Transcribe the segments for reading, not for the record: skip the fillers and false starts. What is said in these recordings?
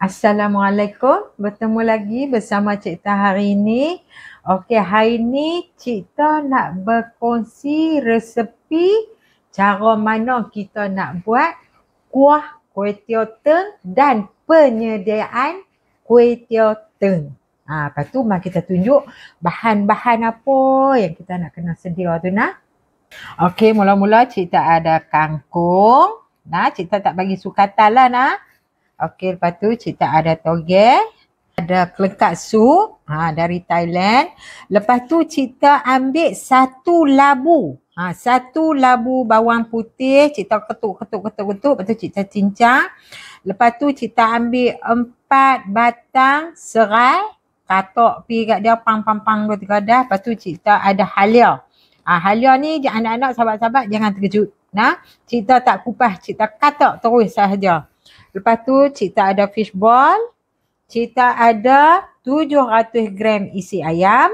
Assalamualaikum. Bertemu lagi bersama Cik Tah hari ini. Okey, hari ini Cik Tah nak berkongsi resepi cara mana kita nak buat kuah kuih tiaw teng dan penyediaan kuih tiaw teng. Lepas tu mari kita tunjuk bahan-bahan apa yang kita nak kena sedia tu nah. Okey, mula-mula Cik Tah ada kangkung. Nah, Cik Tah tak bagi sukatan lah nah. Okey, lepas tu Cik Tah ada togel, ada kelengkak sup dari Thailand. Lepas tu Cik Tah ambil satu labu. Satu labu bawang putih, Cik Tah ketuk. Lepas tu Cik Tah cincang. Lepas tu Cik Tah ambil 4 batang serai, katok pi kat dia pang dua tiga dah. Lepas tu Cik Tah ada halia. Halia ni anak-anak sahabat-sahabat jangan terkejut. Nah, Cik Tah tak kupas, Cik Tah katak terus sahaja. Lepas tu Cik Tah ada fish ball. Cik Tah ada 700 gram isi ayam.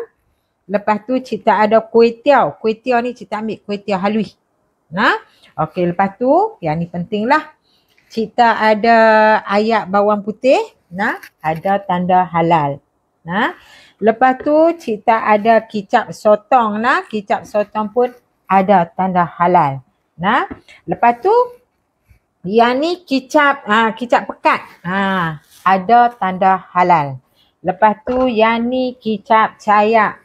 Lepas tu Cik Tah ada kuih tiaw. Kuih tiaw ni Cik Tah ambil kuih tiaw halus. Nah, okey, lepas tu yang ni penting lah. Cik Tah ada ayak bawang putih. Nah, ada tanda halal. Nah, lepas tu Cik Tah ada kicap sotong. Nah, kicap sotong pun ada tanda halal. Nah, lepas tu yang ni kicap pekat. Ada tanda halal. Lepas tu yang ni kicap cayak.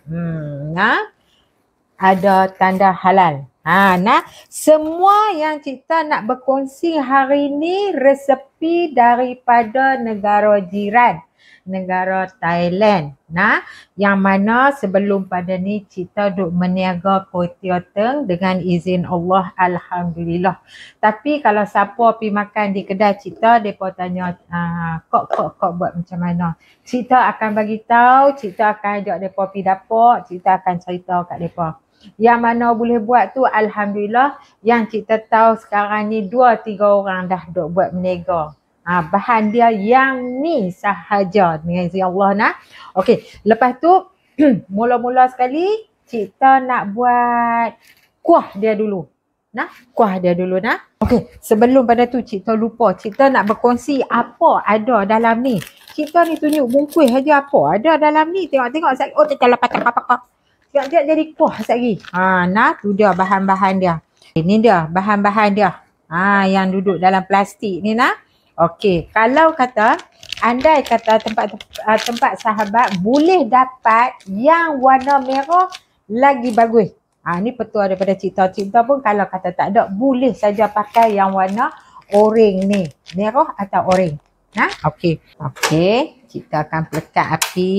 Ada tanda halal. Nah, semua yang kita nak berkongsi hari ni resepi daripada negara jiran. Negara Thailand. Nah, yang mana sebelum pada ni kita duk meniaga kuih tiaw teng dengan izin Allah, alhamdulillah. Tapi kalau siapa pergi makan di kedai kita, depa tanya, kok buat macam mana? Kita akan bagi tahu, kita akan ajak depa pergi dapur, kita akan cerita kat depa. Yang mana boleh buat tu alhamdulillah, yang kita tahu sekarang ni 2-3 orang dah duk buat meniaga. Bahan dia yang ni sahaja dengan izin Allah nah. Okey, lepas tu mula-mula sekali kita nak buat kuah dia dulu. Nah, kuah dia dulu nah. Okey, sebelum pada tu kita lupa, kita nak berkongsi apa ada dalam ni. Kita ni tunjuk bungkus aja apa ada dalam ni. Tengok-tengok sekali. Oh, kita lepas apa-apa. Siap-siap jadi kuah sekali. Nah, tu dia bahan-bahan dia. Ini dia bahan-bahan dia. Yang duduk dalam plastik ni nah. Okey, kalau kata andai kata tempat sahabat boleh dapat yang warna merah lagi bagus. Ni petua daripada Cik Tah. Cik Tah pun kalau kata tak ada, boleh saja pakai yang warna oranye ni. Merah atau oranye. Nah, okey. Okey, Cik Tah akan pelekat api.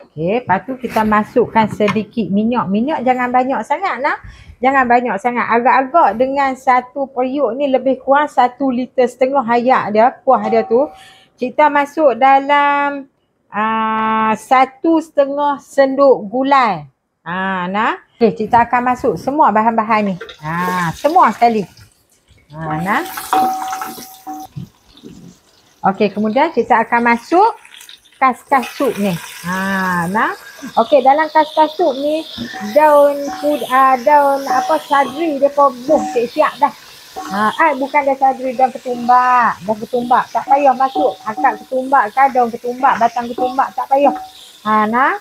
Okey, lepas tu kita masukkan sedikit minyak. Minyak jangan banyak sangat nah. Jangan banyak sangat. Agak-agak dengan satu periuk ni lebih kurang 1,5 liter ayak dia, kuah dia tu. Cik Tah masuk dalam 1,5 sendok gulai. Nah. Okey, Cik Tah akan masuk semua bahan-bahan ni. Semua sekali. Nah. Okey, kemudian Cik Tah akan masuk kas-kas sup ni. Nah. Okey, dalam kas-kas sup ni daun sadri depa buh siap-siap dah. Bukan dah sadri, daun ketumbak. Dah ketumbak, tak payah masuk. Akak ketumbak ke daun ketumbak, batang ketumbak, tak payah. Nah.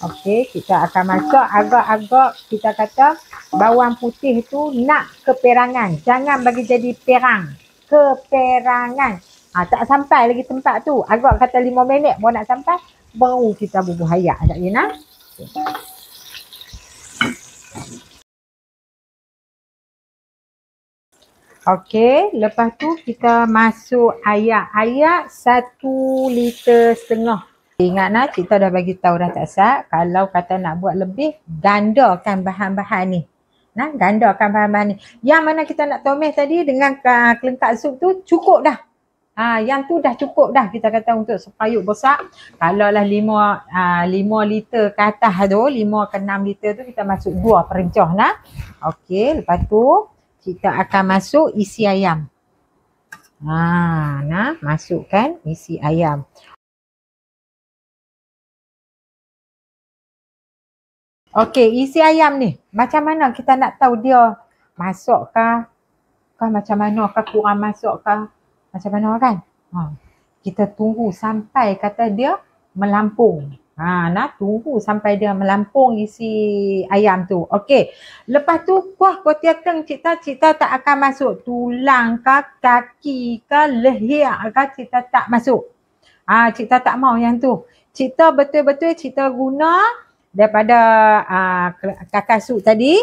Okey, kita akan masuk agak-agak kita kata bawang putih tu nak keperangan. Jangan bagi jadi perang. Keperangan. Tak sampai lagi tempat tu. Agak kata 5 minit baru nak sampai. Baru kita bubuh ayak sekejap je nah. Okey, lepas tu kita masuk ayak 1,5 liter. Ingat nah, kita dah bagi tahu dah tak sah. Kalau kata nak buat lebih, gandakan bahan-bahan ni. Nah, gandakan bahan-bahan ni. Yang mana kita nak tumis tadi dengan kelengkak sup tu cukup dah. Yang tu dah cukup dah kita kata untuk sepayuk besar. Kalau lah 5 liter ke atas tu, 5 ke 6 liter tu kita masuk 2 perencah nah. Okey, lepas tu kita akan masuk isi ayam. Nah, masukkan isi ayam. Okey, isi ayam ni macam mana kita nak tahu dia masuk kah macam mana kah, kurang masuk kah? macam mana kan. Kita tunggu sampai kata dia melampung. Tunggu sampai dia melampung isi ayam tu. Okey. Lepas tu kuah kuotie teng cita tak akan masuk tulang ke, kaki ke, leher ke, cita tak masuk. Cita tak mau yang tu. Cita betul-betul cita guna daripada kakak sup tadi.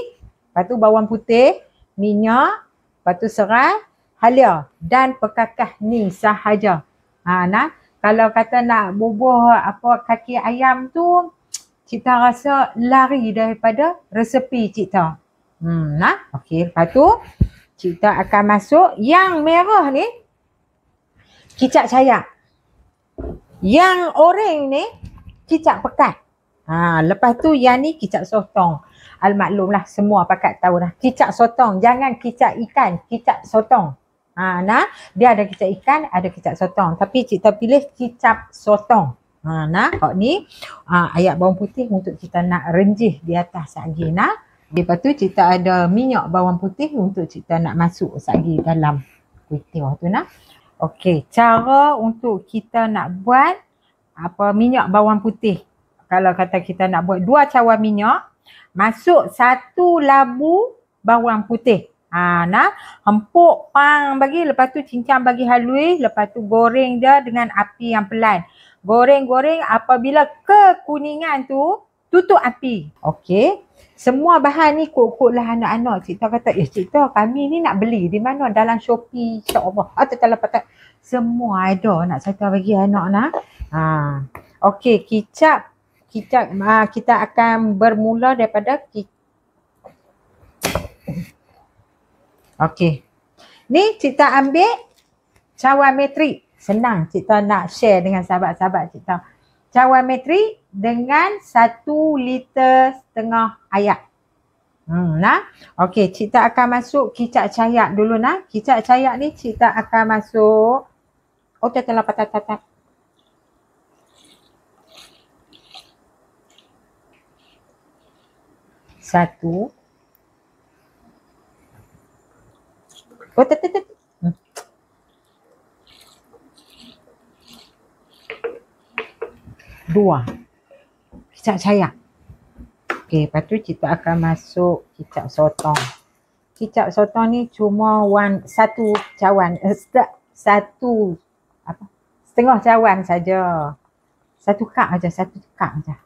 Lepas tu bawang putih, minyak, lepas tu serai, halia dan pekakah ni sahaja. Kalau kata nak bubuh kaki ayam tu, cita rasa lari daripada resepi cita. Okey, lepas tu cita akan masuk yang merah ni kicap cayak. Yang oranye ni kicap pekat. Lepas tu yang ni kicap sotong. Maklumlah semua pakat tahu dah. Kicap sotong, jangan kicap ikan, kicap sotong. Dia ada kicap ikan, ada kicap sotong. Tapi cita pilih kicap sotong. Kok ni ayat bawang putih untuk kita nak renjih di atas lagi. Lepas tu cita ada minyak bawang putih untuk cita nak masuk lagi dalam kuih tiaw tu. Okey, cara untuk kita nak buat minyak bawang putih. Kalau kata kita nak buat 2 cawan minyak, masuk 1 labu bawang putih. Hempuk pang bagi, lepas tu cincang bagi halus, lepas tu goreng dia dengan api yang pelan. Goreng-goreng, apabila kekuningan tu, tutup api. Okey. Semua bahan ni kok lah anak-anak. Cita kata, cita kami ni nak beli di mana? Dalam Shopee, insya-Allah. Semua ada nak cita bagi anak Okey, kicap kita akan bermula daripada Okey. Ni cita ambil cawan metrik. Senang cita nak share dengan sahabat-sahabat cita. Cawan metrik dengan 1,5 liter air. Okey, cita akan masuk kicap cayak dulu Kicap cayak ni cita akan masuk. Telah patah. Satu. Dua. Kicap cayak. Okey, lepas tu kita akan masuk kicap sotong. Kicap sotong ni cuma 1 cawan. Setengah cawan saja. 1 cup aja, 1 cup aja.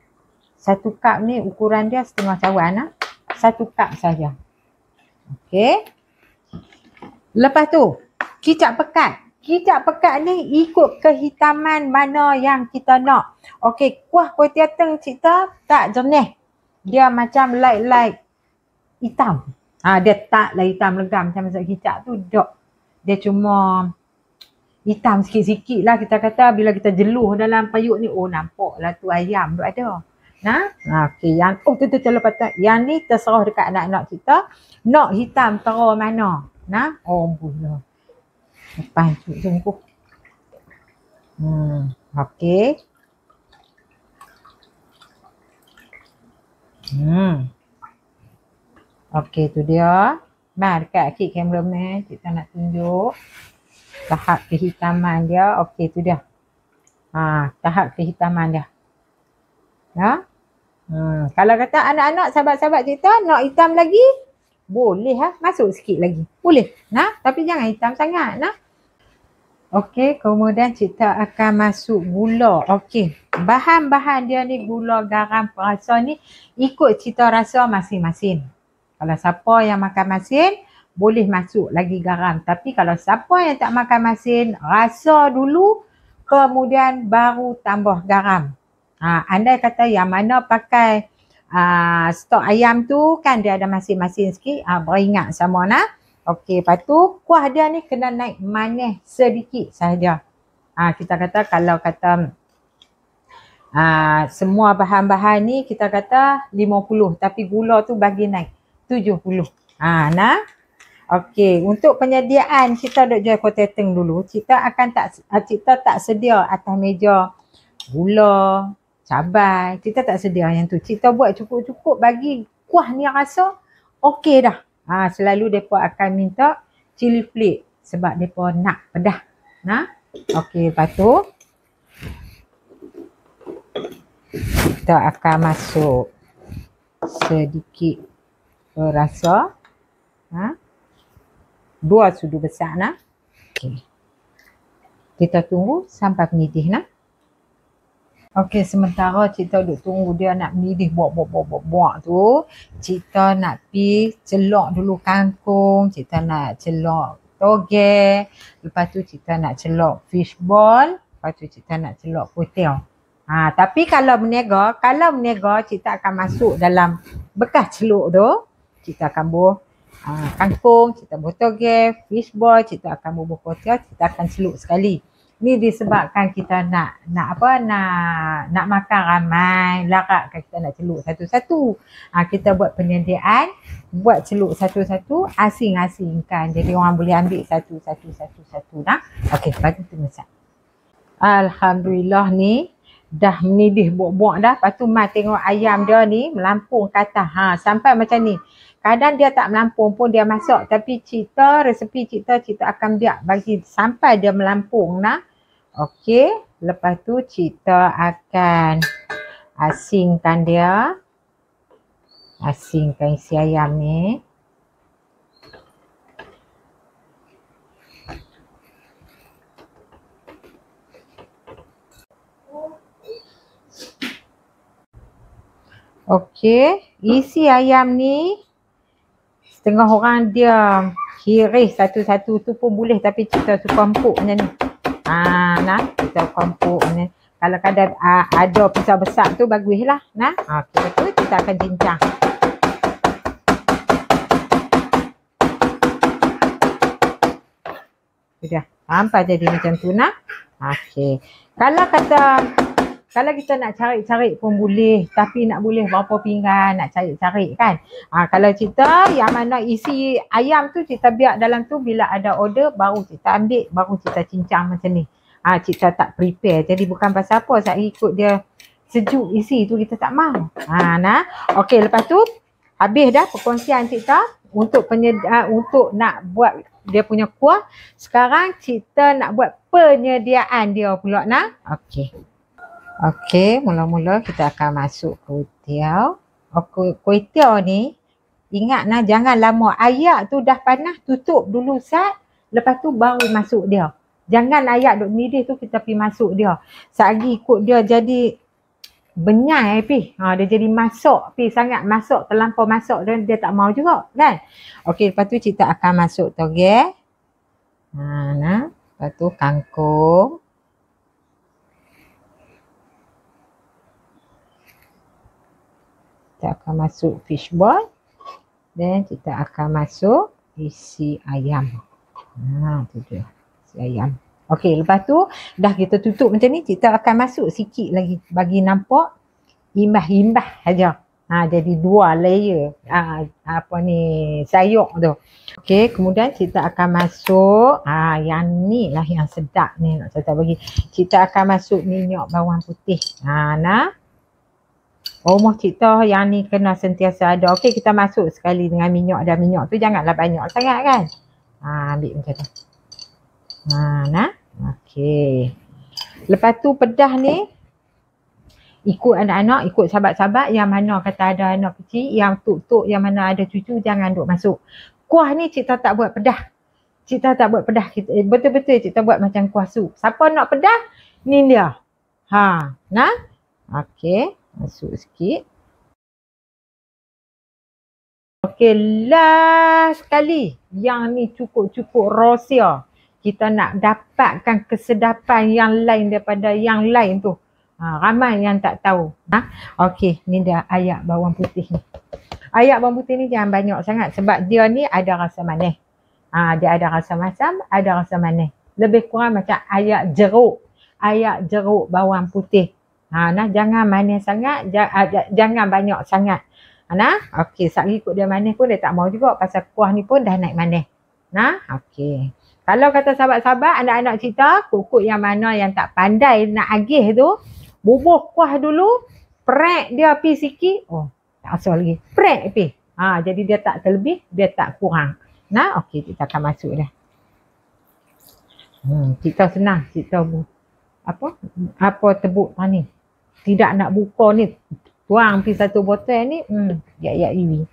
1 cup ni ukuran dia setengah cawan 1 cup saja. Okey. Lepas tu, kicap pekat. Kicap pekat ni ikut kehitaman mana yang kita nak. Okey, kuah kuotie teng cita tak jernih. Dia macam light hitam. Dia taklah hitam legam macam masak kicap tu, tak. Dia cuma hitam sikit-sikit lah kita kata. Bila kita jeluh dalam payuk ni, nampak lah tu ayam tu ada. Okey, yang tu lepas tu. Yang ni terserah dekat anak-anak kita. Nak hitam terang mana. Boleh. Lepas tu tunggu. Okey. Okey, tu dia. Dekat kit cameraman kita nak tunjuk tahap kehitaman dia. Okey, tu dia. Tahap kehitaman dia. Kalau kata anak-anak sahabat-sahabat kita nak hitam lagi, boleh masuk sikit lagi. Boleh. Tapi jangan hitam sangat. Okey, kemudian kita akan masuk gula. Okey, bahan-bahan dia ni gula, garam, perasa ni ikut cita rasa masing-masing. Kalau siapa yang makan masin, boleh masuk lagi garam. Tapi kalau siapa yang tak makan masin, rasa dulu, kemudian baru tambah garam. Andai kata yang mana pakai stok ayam tu kan dia ada masin-masin sikit, beringat sama Okey, lepas tu kuah dia ni kena naik manis sedikit sahaja. Kita kata kalau kata semua bahan-bahan ni kita kata 50, tapi gula tu bagi naik 70. Okey, untuk penyediaan kita duk jual kuotie teng dulu, kita tak sedia atas meja gula, cabai, kita tak sedia yang tu. Kita buat cukup-cukup bagi kuah ni rasa okey dah. Selalu mereka akan minta chili flake sebab mereka nak pedas. Nah, okey, lepas tu kita akan masuk sedikit rasa. 2 sudu besar nah. Okey. Kita tunggu sampai mendidih nah. Okey, sementara kita duk tunggu dia nak mendidih buak tu, kita nak pi celok dulu kangkung, kita nak celok toge, lepas tu kita nak celok fish ball, lepas tu kita nak celok kuih tiaw. Tapi kalau berniaga kita akan masuk dalam bekas celuk tu, kita akan buh kangkung, kita buh toge, fish ball, kita akan buh kuih tiaw, kita akan celuk sekali. Ni disebabkan kita nak makan ramai, laratkan kita nak celuk satu-satu. Kita buat penyediaan, buat celuk satu-satu, asing-asingkan. Jadi orang boleh ambil satu-satu nah. Okey, lepas tu masak. Alhamdulillah ni dah mendidih buak-buak dah. Lepas tu Mai tengok ayam dia ni melampung ke atas. Sampai macam ni. Kadang dia tak melampung pun dia masak. Tapi resepi kita akan biar bagi sampai dia melampung nah. Okey. Lepas tu kita akan asingkan dia. Asingkan isi ayam ni. Okey. Isi ayam ni setengah orang dia hiris satu-satu tu pun boleh, tapi kita suka empuk macam ni. Nah, kita suka empuk ni. Kalau kadang ada pisau besar tu baguslah. Nah, okey, tu kita akan cincang. Sudah sampai jadi macam tu nah. Okey. Kalau kita nak cari-cari pun boleh, tapi nak boleh berapa pinggan nak cari-cari kan. Kalau kita yang mana isi ayam tu kita biar dalam tu, bila ada order baru kita ambil, baru kita cincang macam ni. Kita tak prepare. Jadi bukan pasal apa, saya ikut dia sejuk isi tu kita tak mau. Nah. Okey, lepas tu habis dah perkongsian kita untuk untuk nak buat dia punya kuah. Sekarang kita nak buat penyediaan dia pula nah. Okey, mula-mula kita akan masuk kuih tiaw. Kuih tiaw ni, ingat nah, jangan lama. Ayak tu dah panas, tutup dulu sat. Lepas tu baru masuk dia. Jangan ayak duk mendidih tu kita pergi masuk dia. Sehari ikut dia jadi benyai pi. Dia jadi masak pi, sangat masak, terlampau masak dia tak mau juga kan. Okey, lepas tu kita akan masuk toge. Nah, lepas tu kangkung. Kita akan masuk fish ball dan kita akan masuk isi ayam. Tu dia isi ayam. Okey, lepas tu dah kita tutup macam ni, kita akan masuk sikit lagi bagi nampak imbah-imbah saja. Jadi 2 layer sayur tu. Okey, kemudian kita akan masuk yang ni lah yang sedap ni nak saya bagi. Kita akan masuk minyak bawang putih. Nah. Rumah kita yang ni kena sentiasa ada. Okey, kita masuk sekali dengan minyak. Dan minyak tu janganlah banyak sangat kan. Ambil macam tu. Nah. Okey. Lepas tu pedas ni, ikut anak-anak, ikut sahabat-sahabat. Yang mana kata ada anak kecil, yang tok-tok, yang mana ada cucu, jangan duk masuk. Kuah ni kita tak buat pedas. Betul-betul kita buat macam kuah sup. Siapa nak pedas, ni dia. Nah. Okey. Masuk sikit. Okey, last sekali. Yang ni cukup-cukup rahsia. Kita nak dapatkan kesedapan yang lain daripada yang lain tu. Ramai yang tak tahu. Okey, ni dia ayak bawang putih ni. Ayak bawang putih ni jangan banyak sangat sebab dia ni ada rasa manis. Dia ada rasa masam, ada rasa manis. Lebih kurang macam ayak jeruk. Ayak jeruk bawang putih. Nah, jangan manis sangat, jangan banyak sangat. Nah, okey, sehari ikut dia manis pun dia tak mau juga pasal kuah ni pun dah naik manis. Nah, okey. Kalau kata sahabat-sahabat, anak-anak kita, kukuk yang mana yang tak pandai nak agih tu, bubuh kuah dulu, prek dia pi sikit. Tak asal lagi. Prek pi. Jadi dia tak terlebih, dia tak kurang. Nah, okey, kita akan masuk dah. Cerita senang, cerita apa tebuk ni. Tidak nak buka ni. Tuang pergi satu botol ni, ya ini.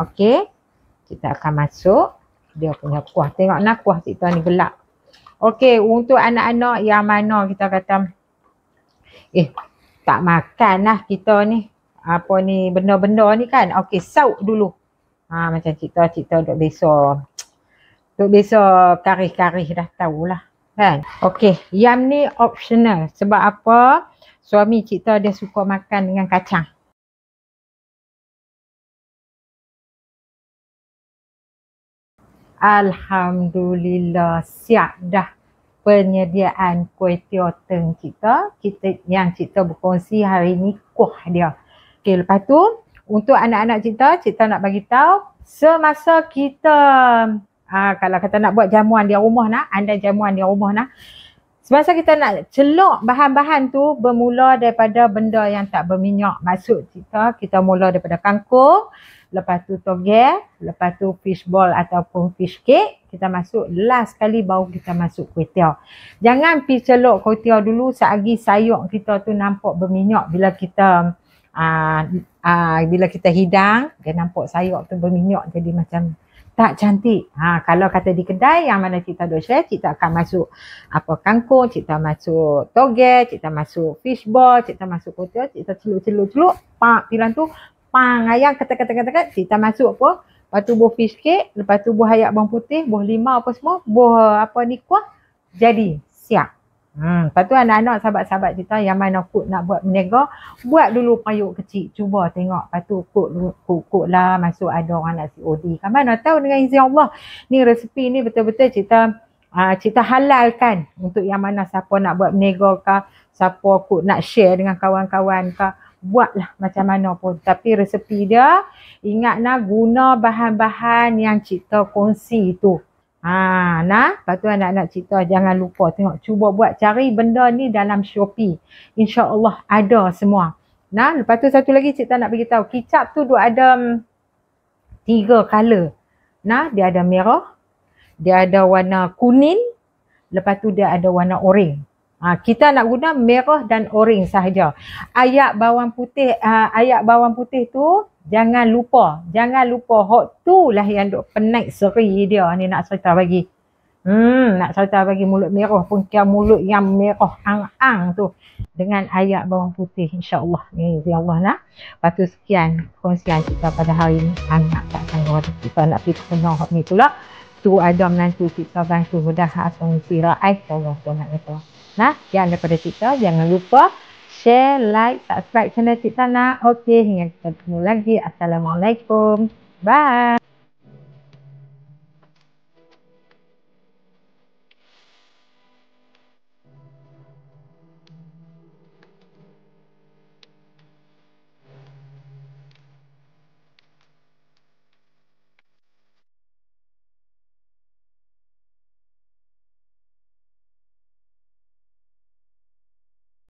Okey. Kita akan masuk dia punya kuah. Tengok nak kuah kita ni gelap. Okey, untuk anak-anak yang mana kita kata tak makan lah kita ni. Apa ni benda-benda ni kan. Okey, sauk dulu. Macam cerita duk biasa karih-karih dah tahulah kan. Okey, yam ni optional. Sebab apa? Suami kita dia suka makan dengan kacang. Alhamdulillah siap dah penyediaan kuih tiaw teng kita yang kita berkongsi hari ni kuah dia. Okey, lepas tu untuk anak-anak kita nak bagi tahu semasa kita kalau kata nak buat jamuan di rumah nak, anda jamuan di rumah nak, semasa kita nak celok bahan-bahan tu bermula daripada benda yang tak berminyak. Maksud kita mula daripada kangkung, lepas tu toge, lepas tu fish ball ataupun fish cake, kita masuk last kali baru kita masuk kuih tiaw. Jangan pergi celok kuih tiaw dulu selagi sayur kita tu nampak berminyak. Bila kita hidang, dia nampak sayur tu berminyak jadi macam tak cantik. Kalau kata di kedai yang mana kita duk share, kita akan masuk kangkung, kita masuk toge, kita masuk fish ball, kita masuk kuih tiaw, kita celuk-celuk, pilang tu ayam ketek-ketek, kita masuk lepas tu buah fish cake, lepas tu buah ayak bawang putih, buah limau apa semua, buah kuah, jadi siap. Lepas tu anak-anak sahabat-sahabat kita yang mana kod nak buat berniaga, buat dulu payuk kecil, cuba tengok, lepas tu kod lah masuk ada orang nak COD kan, mana tahu dengan izin Allah ni resepi ni betul-betul kita halalkan untuk yang mana siapa nak buat berniaga ke, siapa kod nak share dengan kawan-kawan ke, buatlah macam mana pun. Tapi resepi dia, ingat nak guna bahan-bahan yang kita kongsi tu. Lepas tu anak-anak cerita jangan lupa tengok, cuba buat cari benda ni dalam Shopee. InsyaAllah ada semua. Lepas tu satu lagi cerita nak beritahu, kicap tu ada 3 color. Dia ada merah, dia ada warna kuning, lepas tu dia ada warna oren. Kita nak guna merah dan oren sahaja. Ayak bawang putih tu jangan lupa hot tu lah yang duk penaik seri dia ni nak serta bagi. Nak serta bagi mulut merah pun kira mulut yang merah ang-ang tu dengan ayak bawang putih, insya-Allah. Ni Allah nak. Lepas tu sekian kongsian kita pada hari ni. Nak tak sanggup kita nak pergi penuh ni pula. Tu ada menantu kita bantu mudah asal piraai tolong nak kata. Jangan daripada kita, jangan lupa share, like, subscribe channel kita nak. Okey, hingga kita bertemu lagi. Assalamualaikum. Bye.